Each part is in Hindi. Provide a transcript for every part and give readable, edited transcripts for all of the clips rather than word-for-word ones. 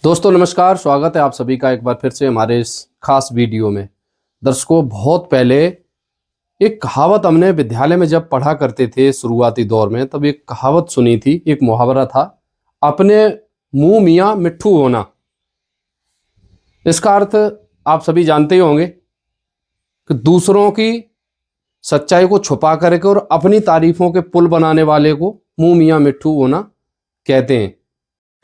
दोस्तों नमस्कार, स्वागत है आप सभी का एक बार फिर से हमारे इस खास वीडियो में। दर्शकों, बहुत पहले एक कहावत हमने विद्यालय में जब पढ़ा करते थे शुरुआती दौर में, तब एक कहावत सुनी थी। एक मुहावरा था, अपने मुंह मियाँ मिट्ठू होना। इसका अर्थ आप सभी जानते ही होंगे कि दूसरों की सच्चाई को छुपा करके और अपनी तारीफों के पुल बनाने वाले को मुंह मियाँ मिट्ठू होना कहते हैं।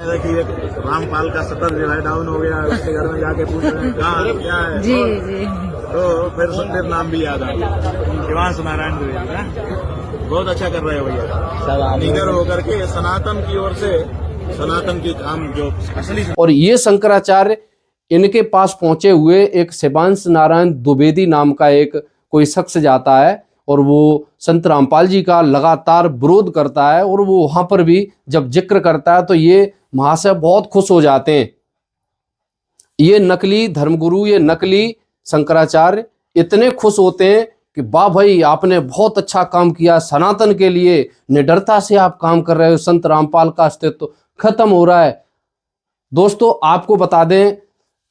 कि रामपाल का शटर जो है डाउन हो गया, उसके घर में जाके पूछ रहे हैं कहाँ क्या है। जी जी। तो फिर नाम भी याद आ गया, निवास नारायण द्विवेदी ना। बहुत अच्छा कर रहे हो भैया, निगर होकर के सनातन की ओर से सनातन की काम जो असली। और ये शंकराचार्य इनके पास पहुंचे हुए एक शिवांश नारायण द्विवेदी नाम का एक कोई शख्स जाता है और वो संत रामपाल जी का लगातार विरोध करता है, और वो वहां पर भी जब जिक्र करता है तो ये महाशय बहुत खुश हो जाते हैं। ये नकली धर्मगुरु, ये नकली शंकराचार्य इतने खुश होते हैं कि वाह भाई, आपने बहुत अच्छा काम किया, सनातन के लिए निडरता से आप काम कर रहे हो, संत रामपाल का अस्तित्व खत्म हो रहा है। दोस्तों, आपको बता दें,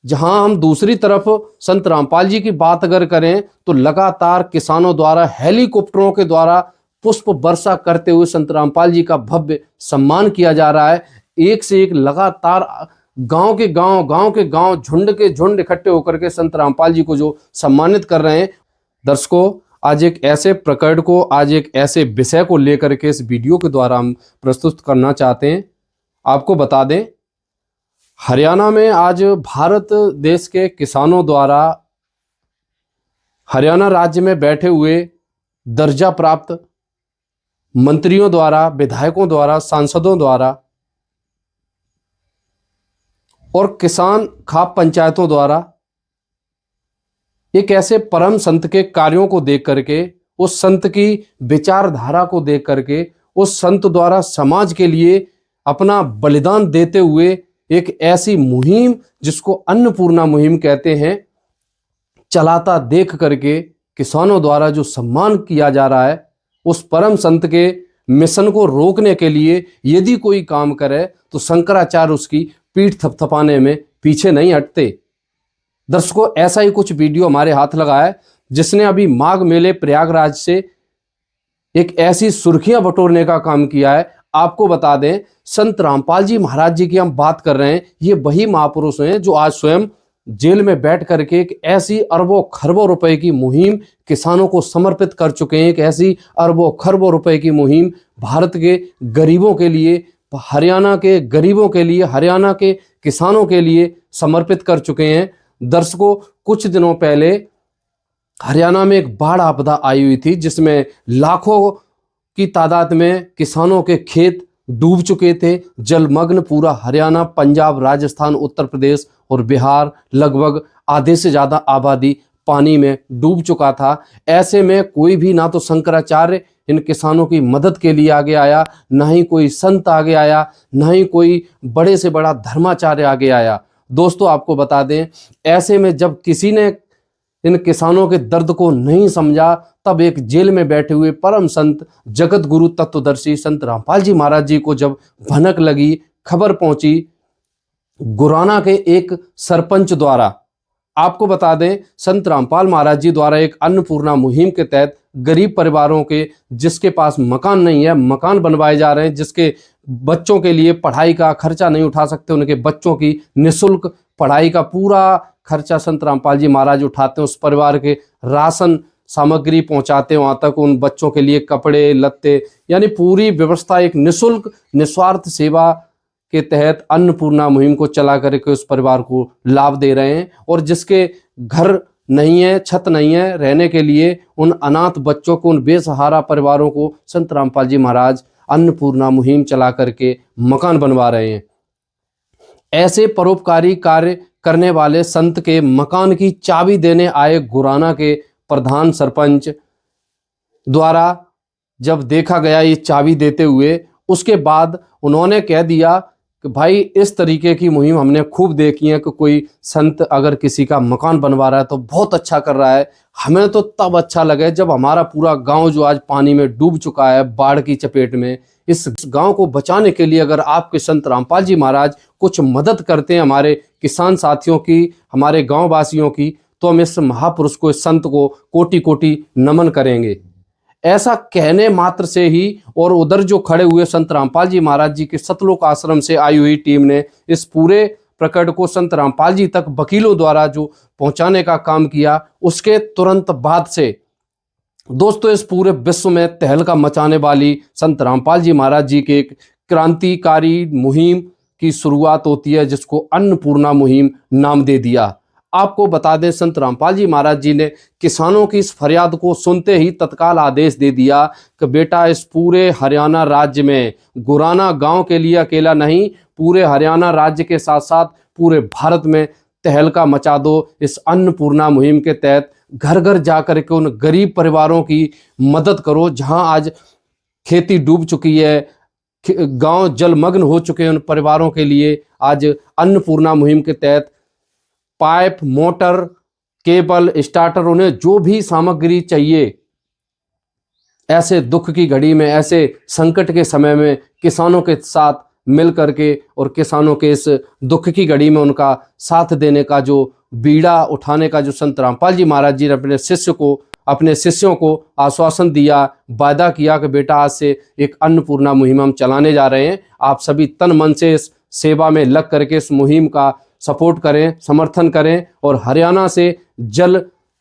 जहां हम दूसरी तरफ संत रामपाल जी की बात अगर करें तो लगातार किसानों द्वारा हेलीकॉप्टरों के द्वारा पुष्प वर्षा करते हुए संत रामपाल जी का भव्य सम्मान किया जा रहा है। एक से एक लगातार गांव के गांव झुंड के झुंड इकट्ठे होकर के संत रामपाल जी को जो सम्मानित कर रहे हैं। दर्शकों, आज एक ऐसे प्रकरण को, आज एक ऐसे विषय को लेकर के इस वीडियो के द्वारा हम प्रस्तुत करना चाहते हैं। आपको बता दें, हरियाणा में आज भारत देश के किसानों द्वारा हरियाणा राज्य में बैठे हुए दर्जा प्राप्त मंत्रियों द्वारा, विधायकों द्वारा, सांसदों द्वारा और किसान खाप पंचायतों द्वारा एक ऐसे परम संत के कार्यों को देख करके, उस संत की विचारधारा को देख करके, उस संत द्वारा समाज के लिए अपना बलिदान देते हुए एक ऐसी मुहिम जिसको अन्नपूर्णा मुहिम कहते हैं, चलाता देख करके किसानों द्वारा जो सम्मान किया जा रहा है, उस परम संत के मिशन को रोकने के लिए यदि कोई काम करे तो शंकराचार्य उसकी पीठ थपथपाने में पीछे नहीं हटते। दर्शकों, ऐसा ही कुछ वीडियो हमारे हाथ लगा है जिसने अभी माघ मेले प्रयागराज से एक ऐसी सुर्खियां बटोरने का काम किया है। आपको बता दें, संत रामपाल जी महाराज जी की हम बात कर रहे हैं। ये वही महापुरुष हैं जो आज स्वयं जेल में बैठ करके एक ऐसी अरबों खरबों रुपए की मुहिम किसानों को समर्पित कर चुके हैं। एक ऐसी अरबों खरबों रुपए की मुहिम भारत के गरीबों के लिए, हरियाणा के गरीबों के लिए, हरियाणा के किसानों के लिए समर्पित कर चुके हैं। दर्शकों, कुछ दिनों पहले हरियाणा में एक बाढ़ आपदा आई हुई थी जिसमें लाखों की तादाद में किसानों के खेत डूब चुके थे। जलमग्न पूरा हरियाणा, पंजाब, राजस्थान, उत्तर प्रदेश और बिहार, लगभग आधे से ज़्यादा आबादी पानी में डूब चुका था। ऐसे में कोई भी ना तो शंकराचार्य इन किसानों की मदद के लिए आगे आया, ना ही कोई संत आगे आया, ना ही कोई बड़े से बड़ा धर्माचार्य आगे आया। दोस्तों, आपको बता दें, ऐसे में जब किसी ने इन किसानों के दर्द को नहीं समझा, तब एक जेल में बैठे हुए परम संत, जगत गुरु तत्वदर्शी संत रामपाल जी महाराज जी को जब भनक लगी, खबर पहुंची गुराना के एक सरपंच द्वारा। आपको बता दें, संत रामपाल महाराज जी द्वारा एक अन्नपूर्णा मुहिम के तहत गरीब परिवारों के, जिसके पास मकान नहीं है, मकान बनवाए जा रहे हैं, जिसके बच्चों के लिए पढ़ाई का खर्चा नहीं उठा सकते, उनके बच्चों की निःशुल्क पढ़ाई का पूरा खर्चा संत रामपाल जी महाराज उठाते हैं। उस परिवार के राशन सामग्री पहुंचाते हैं वहाँ तक, उन बच्चों के लिए कपड़े लत्ते, यानी पूरी व्यवस्था एक निःशुल्क निस्वार्थ सेवा के तहत अन्नपूर्णा मुहिम को चला करके उस परिवार को लाभ दे रहे हैं। और जिसके घर नहीं है, छत नहीं है रहने के लिए, उन अनाथ बच्चों को, उन बेसहारा परिवारों को संत रामपाल जी महाराज अन्नपूर्णा मुहिम चला करके मकान बनवा रहे हैं। ऐसे परोपकारी कार्य करने वाले संत के मकान की चाबी देने आए गुराना के प्रधान सरपंच द्वारा जब देखा गया ये चाबी देते हुए, उसके बाद उन्होंने कह दिया कि भाई इस तरीके की मुहिम हमने खूब देखी है कि कोई संत अगर किसी का मकान बनवा रहा है तो बहुत अच्छा कर रहा है। हमें तो तब अच्छा लगे जब हमारा पूरा गांव जो आज पानी में डूब चुका है, बाढ़ की चपेट में, इस गांव को बचाने के लिए अगर आपके संत रामपाल जी महाराज कुछ मदद करते हैं हमारे किसान साथियों की, हमारे गाँव वासियों की, तो हम इस महापुरुष को, इस संत को कोटि कोटि नमन करेंगे। ऐसा कहने मात्र से ही और उधर जो खड़े हुए संत रामपाल जी महाराज जी के सतलोक आश्रम से आई हुई टीम ने इस पूरे प्रकरण को संत रामपाल जी तक वकीलों द्वारा जो पहुंचाने का काम किया, उसके तुरंत बाद से दोस्तों इस पूरे विश्व में तहलका मचाने वाली संत रामपाल जी महाराज जी के एक क्रांतिकारी मुहिम की शुरुआत होती है, जिसको अन्नपूर्णा मुहिम नाम दे दिया। आपको बता दें, संत रामपाल जी महाराज जी ने किसानों की इस फरियाद को सुनते ही तत्काल आदेश दे दिया कि बेटा इस पूरे हरियाणा राज्य में, गुराना गांव के लिए अकेला नहीं, पूरे हरियाणा राज्य के साथ साथ पूरे भारत में तहलका मचा दो। इस अन्नपूर्णा मुहिम के तहत घर घर जाकर के उन गरीब परिवारों की मदद करो जहां आज खेती डूब चुकी है, गांव जलमग्न हो चुके हैं। उन परिवारों के लिए आज अन्नपूर्णा मुहिम के तहत पाइप, मोटर, केबल, स्टार्टर, उन्हें जो भी सामग्री चाहिए, ऐसे दुख की घड़ी में, ऐसे संकट के समय में किसानों के साथ मिल करके और किसानों के इस दुख की घड़ी में उनका साथ देने का जो बीड़ा उठाने का जो संत रामपाल जी महाराज जी ने अपने शिष्यों को आश्वासन दिया, वायदा किया कि बेटा आज से एक अन्नपूर्णा मुहिम हम चलाने जा रहे हैं, आप सभी तन मन से इस सेवा में लग करके इस मुहिम का सपोर्ट करें, समर्थन करें और हरियाणा से जल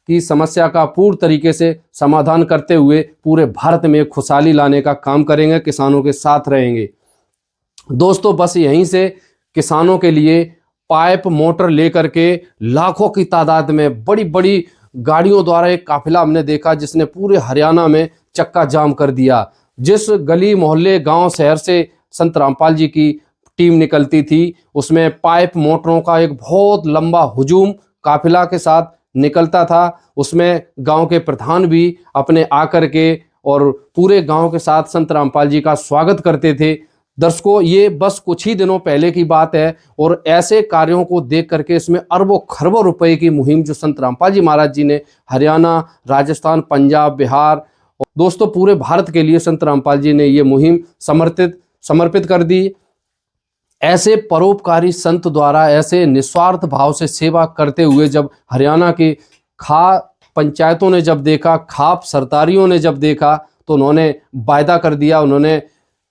की समस्या का पूर्ण तरीके से समाधान करते हुए पूरे भारत में खुशहाली लाने का काम करेंगे, किसानों के साथ रहेंगे। दोस्तों बस यहीं से किसानों के लिए पाइप, मोटर लेकर के लाखों की तादाद में बड़ी बड़ी गाड़ियों द्वारा एक काफिला हमने देखा जिसने पूरे हरियाणा में चक्का जाम कर दिया। जिस गली मोहल्ले, गांव, शहर से संत रामपाल जी की टीम निकलती थी, उसमें पाइप, मोटरों का एक बहुत लंबा हुजूम काफिला के साथ निकलता था। उसमें गांव के प्रधान भी अपने आकर के और पूरे गांव के साथ संत रामपाल जी का स्वागत करते थे। दर्शकों, ये बस कुछ ही दिनों पहले की बात है और ऐसे कार्यों को देख करके इसमें अरबों खरबों रुपए की मुहिम जो संत रामपाल जी महाराज जी ने हरियाणा, राजस्थान, पंजाब, बिहार, दोस्तों पूरे भारत के लिए संत रामपाल जी ने ये मुहिम समर्पित कर दी। ऐसे परोपकारी संत द्वारा ऐसे निस्वार्थ भाव से सेवा करते हुए जब हरियाणा की पंचायतों ने जब देखा, खाप सरदारियों ने जब देखा, तो उन्होंने वायदा कर दिया, उन्होंने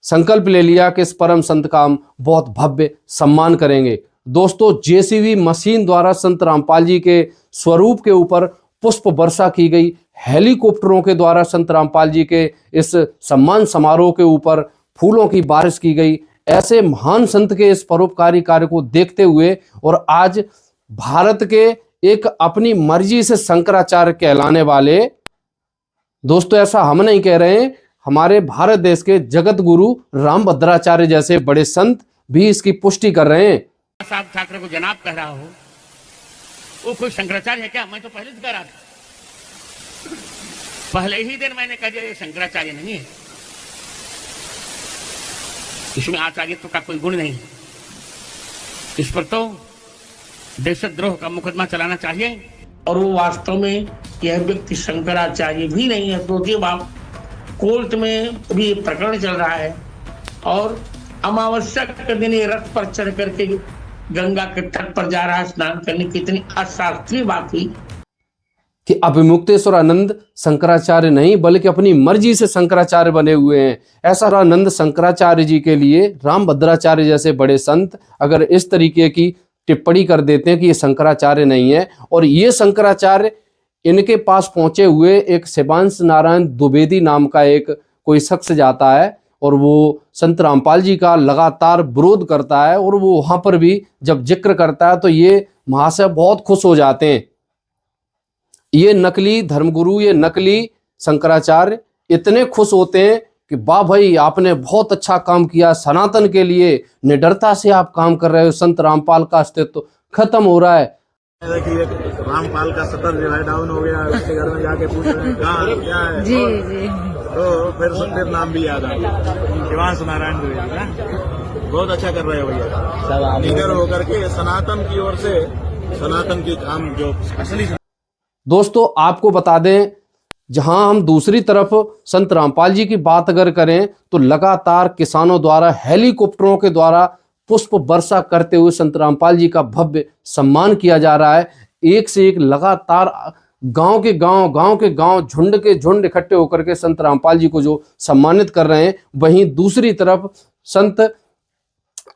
संकल्प ले लिया कि इस परम संत का हम बहुत भव्य सम्मान करेंगे। दोस्तों जेसीबी मशीन द्वारा संत रामपाल जी के स्वरूप के ऊपर पुष्प वर्षा की गई, हेलीकॉप्टरों के द्वारा संत रामपाल जी के इस सम्मान समारोह के ऊपर फूलों की बारिश की गई। ऐसे महान संत के इस परोपकारी कार्य को देखते हुए और आज भारत के एक अपनी मर्जी से शंकराचार्य कहलाने वाले, दोस्तों ऐसा हम नहीं कह रहे हैं, हमारे भारत देश के जगत गुरु रामभद्राचार्य जैसे बड़े संत भी इसकी पुष्टि कर रहे हैं। साहब ठाकरे को जनाब कह रहा हो, वो कोई शंकराचार्य है क्या? मैं तो पहले से कह रहा था, पहले ही दिन मैंने कहा ये शंकराचार्य नहीं है, इसमें आचार्यत्व का कोई गुण नहीं। इस पर तो देशद्रोह का मुकदमा चलाना चाहिए। और वो वास्तव में यह व्यक्ति शंकराचार्य भी नहीं है। तो जब आप कोर्ट में भी प्रकरण चल रहा है और अमावस्या के दिन ये रथ पर चढ़ करके गंगा के तट पर जा रहा है स्नान करने, कितनी अशास्त्रीय बात हुई कि अभिमुक्तेश्वर आनंद शंकराचार्य नहीं बल्कि अपनी मर्जी से शंकराचार्य बने हुए हैं। ऐसा आनंद शंकराचार्य जी के लिए रामभद्राचार्य जैसे बड़े संत अगर इस तरीके की टिप्पणी कर देते हैं कि ये शंकराचार्य नहीं है, और ये शंकराचार्य इनके पास पहुंचे हुए एक शिवांश नारायण द्विवेदी नाम का एक कोई शख्स जाता है और वो संत रामपाल जी का लगातार विरोध करता है, और वो वहां पर भी जब जिक्र करता है तो ये महाशय बहुत खुश हो जाते हैं। ये नकली धर्मगुरु, ये नकली शंकराचार्य इतने खुश होते हैं कि वाह भाई आपने बहुत अच्छा काम किया, सनातन के लिए निडरता से आप काम कर रहे हो, संत रामपाल का अस्तित्व खत्म हो रहा है। देखिए रामपाल का शटर जो है डाउन हो गया, उसके घर में जाके पूछ रहे हैं कहाँ क्या है, जी जी, तो फिर नाम भी याद आ गया, शिवांश नारायण द्विवेदी। बहुत अच्छा कर रहे हैं भैया। निडर होकर के सनातन की ओर से सनातन की काम जो असली। दोस्तों आपको बता दें, जहां हम दूसरी तरफ संत रामपाल जी की बात अगर करें तो लगातार किसानों द्वारा हेलीकॉप्टरों के द्वारा पुष्प वर्षा करते हुए संत रामपाल जी का भव्य सम्मान किया जा रहा है। एक से एक लगातार गांव के गांव झुंड के झुंड इकट्ठे होकर के संत रामपाल जी को जो सम्मानित कर रहे हैं, वहीं दूसरी तरफ संत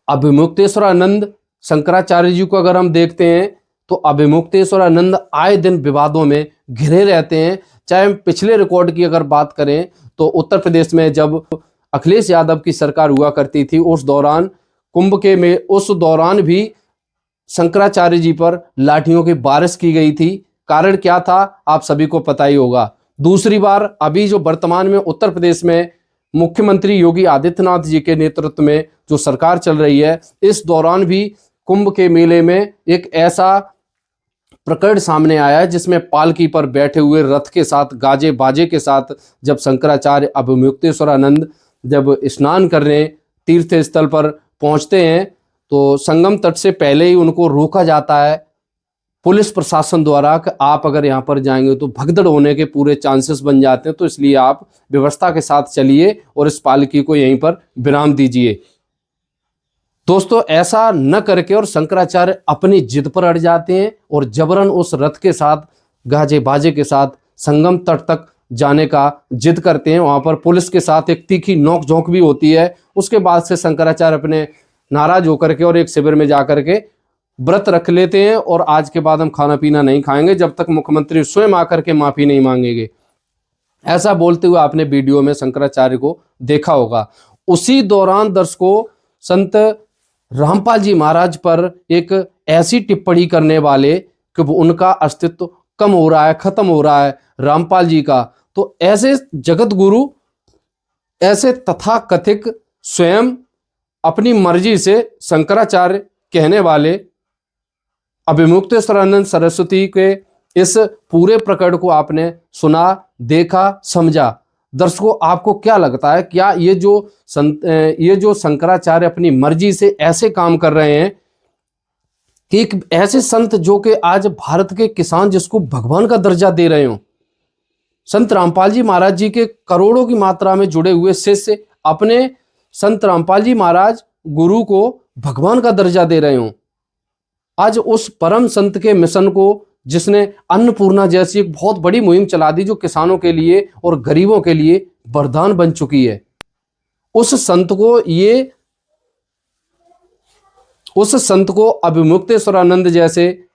अभिमुक्तेश्वरानंद शंकराचार्य जी को अगर हम देखते हैं तो अभिमुक्तेश्वरानंद आए दिन विवादों में घिरे रहते हैं। चाहे हम पिछले रिकॉर्ड की अगर बात करें तो उत्तर प्रदेश में जब अखिलेश यादव की सरकार हुआ करती थी, उस दौरान कुंभ के में उस दौरान भी शंकराचार्य जी पर लाठियों की बारिश की गई थी। कारण क्या था आप सभी को पता ही होगा। दूसरी बार अभी जो वर्तमान में उत्तर प्रदेश में मुख्यमंत्री योगी आदित्यनाथ जी के नेतृत्व में जो सरकार चल रही है, इस दौरान भी कुंभ के मेले में एक ऐसा प्रकरण सामने आया है जिसमें पालकी पर बैठे हुए रथ के साथ गाजे बाजे के साथ जब शंकराचार्य अभिमुक्तेश्वरानंद जब स्नान करने तीर्थ स्थल पर पहुंचते हैं तो संगम तट से पहले ही उनको रोका जाता है पुलिस प्रशासन द्वारा कि आप अगर यहाँ पर जाएंगे तो भगदड़ होने के पूरे चांसेस बन जाते हैं, तो इसलिए आप व्यवस्था के साथ चलिए और इस पालकी को यहीं पर विराम दीजिए। दोस्तों ऐसा न करके और शंकराचार्य अपनी जिद पर अड़ जाते हैं और जबरन उस रथ के साथ गाजे बाजे के साथ संगम तट तक जाने का जिद करते हैं। वहां पर पुलिस के साथ एक तीखी नोक झोंक भी होती है। उसके बाद से शंकराचार्य अपने नाराज होकर के और एक शिविर में जाकर के व्रत रख लेते हैं और आज के बाद हम खाना पीना नहीं खाएंगे जब तक मुख्यमंत्री स्वयं आकर के माफी नहीं मांगेंगे। ऐसा बोलते हुए आपने वीडियो में शंकराचार्य को देखा होगा। उसी दौरान दर्शकों संत रामपाल जी महाराज पर एक ऐसी टिप्पणी करने वाले कि उनका अस्तित्व कम हो रहा है, खत्म हो रहा है रामपाल जी का, तो ऐसे जगत गुरु, ऐसे तथाकथित स्वयं अपनी मर्जी से शंकराचार्य कहने वाले अभिमुक्तेश्वरानंद सरस्वती के इस पूरे प्रकरण को आपने सुना, देखा, समझा। दर्शकों आपको क्या लगता है, क्या ये जो शंकराचार्य अपनी मर्जी से ऐसे काम कर रहे हैं कि एक ऐसे संत जो कि आज भारत के किसान जिसको भगवान का दर्जा दे रहे हो, संत रामपाल जी महाराज जी के करोड़ों की मात्रा में जुड़े हुए शिष्य अपने संत रामपाल जी महाराज गुरु को भगवान का दर्जा दे रहे हो, आज उस परम संत के मिशन को जिसने अन्नपूर्णा जैसी एक बहुत बड़ी मुहिम चला दी जो किसानों के लिए और गरीबों के लिए वरदान बन चुकी है, उस संत को अभिमुक्तेश्वरानंद जैसे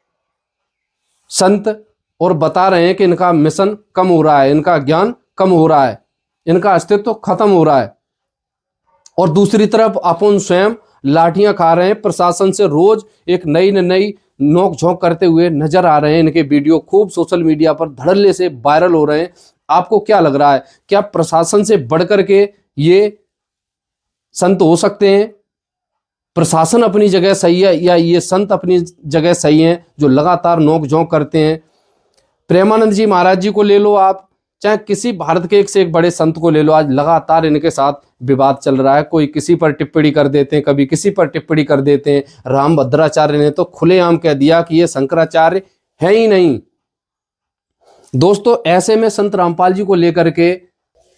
संत और बता रहे हैं कि इनका मिशन कम हो रहा है, इनका ज्ञान कम हो रहा है, इनका अस्तित्व खत्म हो रहा है, और दूसरी तरफ अपन स्वयं लाठियां खा रहे हैं। प्रशासन से रोज एक नई नोक झोंक करते हुए नजर आ रहे हैं। इनके वीडियो खूब सोशल मीडिया पर धड़ल्ले से वायरल हो रहे हैं। आपको क्या लग रहा है, क्या प्रशासन से बढ़कर के ये संत हो सकते हैं? प्रशासन अपनी जगह सही है या ये संत अपनी जगह सही हैं जो लगातार नोक झोंक करते हैं? प्रेमानंद जी महाराज जी को ले लो आप, चाहे किसी भारत के एक से एक बड़े संत को ले लो, आज लगातार इनके साथ विवाद चल रहा है। कोई किसी पर टिप्पणी कर देते हैं, कभी किसी पर टिप्पणी कर देते हैं। रामभद्राचार्य ने तो खुलेआम कह दिया कि ये शंकराचार्य है ही नहीं। दोस्तों ऐसे में संत रामपाल जी को लेकर के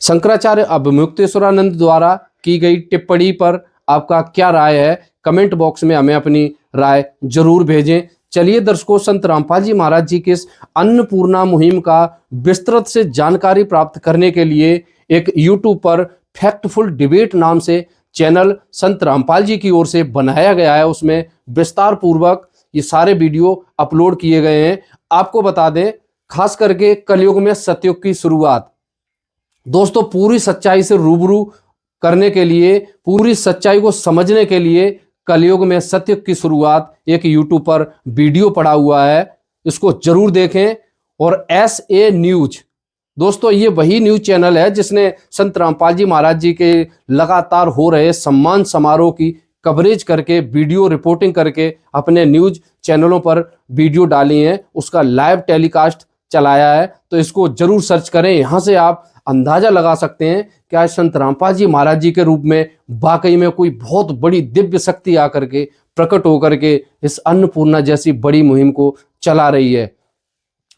शंकराचार्य अभिमुक्तेश्वरानंद द्वारा की गई टिप्पणी पर आपका क्या राय है? कमेंट बॉक्स में हमें अपनी राय जरूर भेजें। चलिए दर्शकों, संत रामपाल जी महाराज जी के इस अन्नपूर्णा मुहिम का विस्तृत से जानकारी प्राप्त करने के लिए एक YouTube पर फैक्टफुल डिबेट नाम से चैनल संत रामपाल जी की ओर से बनाया गया है। उसमें विस्तार पूर्वक ये सारे वीडियो अपलोड किए गए हैं। आपको बता दें, खास करके कलयुग में सतयुग की शुरुआत, दोस्तों पूरी सच्चाई से रूबरू करने के लिए, पूरी सच्चाई को समझने के लिए कलयुग में सतयुग की शुरुआत एक YouTube पर वीडियो पड़ा हुआ है, इसको जरूर देखें। और SA न्यूज, दोस्तों ये वही न्यूज चैनल है जिसने संत रामपाल जी महाराज जी के लगातार हो रहे सम्मान समारोह की कवरेज करके, वीडियो रिपोर्टिंग करके अपने न्यूज चैनलों पर वीडियो डाली हैं, उसका लाइव टेलीकास्ट चलाया है। तो इसको जरूर सर्च करें, यहाँ से आप अंदाजा लगा सकते हैं कि आज संत रामपाल जी महाराज जी के रूप में वाकई में कोई बहुत बड़ी दिव्य शक्ति आकर के प्रकट होकर के इस अन्नपूर्णा जैसी बड़ी मुहिम को चला रही है।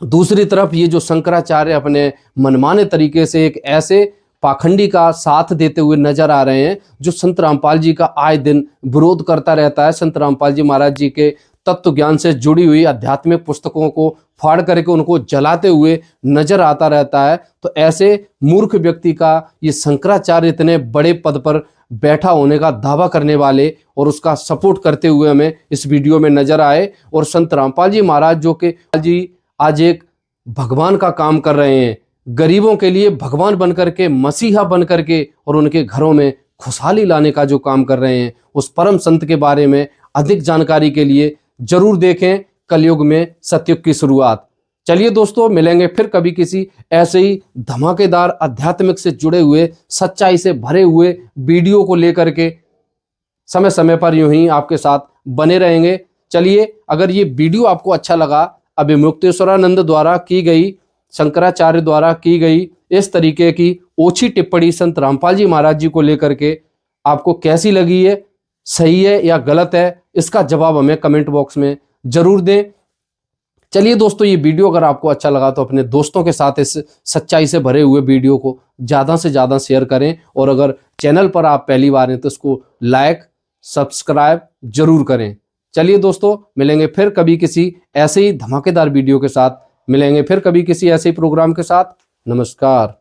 दूसरी तरफ ये जो शंकराचार्य अपने मनमाने तरीके से एक ऐसे पाखंडी का साथ देते हुए नजर आ रहे हैं जो संत रामपाल जी का आए दिन विरोध करता रहता है, संत रामपाल जी महाराज जी के तत्व ज्ञान से जुड़ी हुई आध्यात्मिक पुस्तकों को फाड़ करके उनको जलाते हुए नजर आता रहता है। तो ऐसे मूर्ख व्यक्ति का ये शंकराचार्य इतने बड़े पद पर बैठा होने का दावा करने वाले और उसका सपोर्ट करते हुए हमें इस वीडियो में नजर आए। और संत रामपाल जी महाराज जो कि जी आज एक भगवान का काम कर रहे हैं, गरीबों के लिए भगवान बनकर के, मसीहा बनकर के और उनके घरों में खुशहाली लाने का जो काम कर रहे हैं, उस परम संत के बारे में अधिक जानकारी के लिए जरूर देखें कलयुग में सतयुग की शुरुआत। चलिए दोस्तों, मिलेंगे फिर कभी किसी ऐसे ही धमाकेदार आध्यात्मिक से जुड़े हुए, सच्चाई से भरे हुए वीडियो को लेकर के समय समय पर यूं ही आपके साथ बने रहेंगे। चलिए, अगर ये वीडियो आपको अच्छा लगा, अभिमुक्तेश्वरानंद द्वारा की गई, शंकराचार्य द्वारा की गई इस तरीके की ओछी टिप्पणी संत रामपाल जी महाराज जी को लेकर के आपको कैसी लगी है, सही है या गलत है, इसका जवाब हमें कमेंट बॉक्स में जरूर दें। चलिए दोस्तों, ये वीडियो अगर आपको अच्छा लगा तो अपने दोस्तों के साथ इस सच्चाई से भरे हुए वीडियो को ज़्यादा से ज़्यादा शेयर करें। और अगर चैनल पर आप पहली बार हैं तो इसको लाइक सब्सक्राइब जरूर करें। चलिए दोस्तों, मिलेंगे फिर कभी किसी ऐसे ही धमाकेदार वीडियो के साथ, मिलेंगे फिर कभी किसी ऐसे ही प्रोग्राम के साथ। नमस्कार।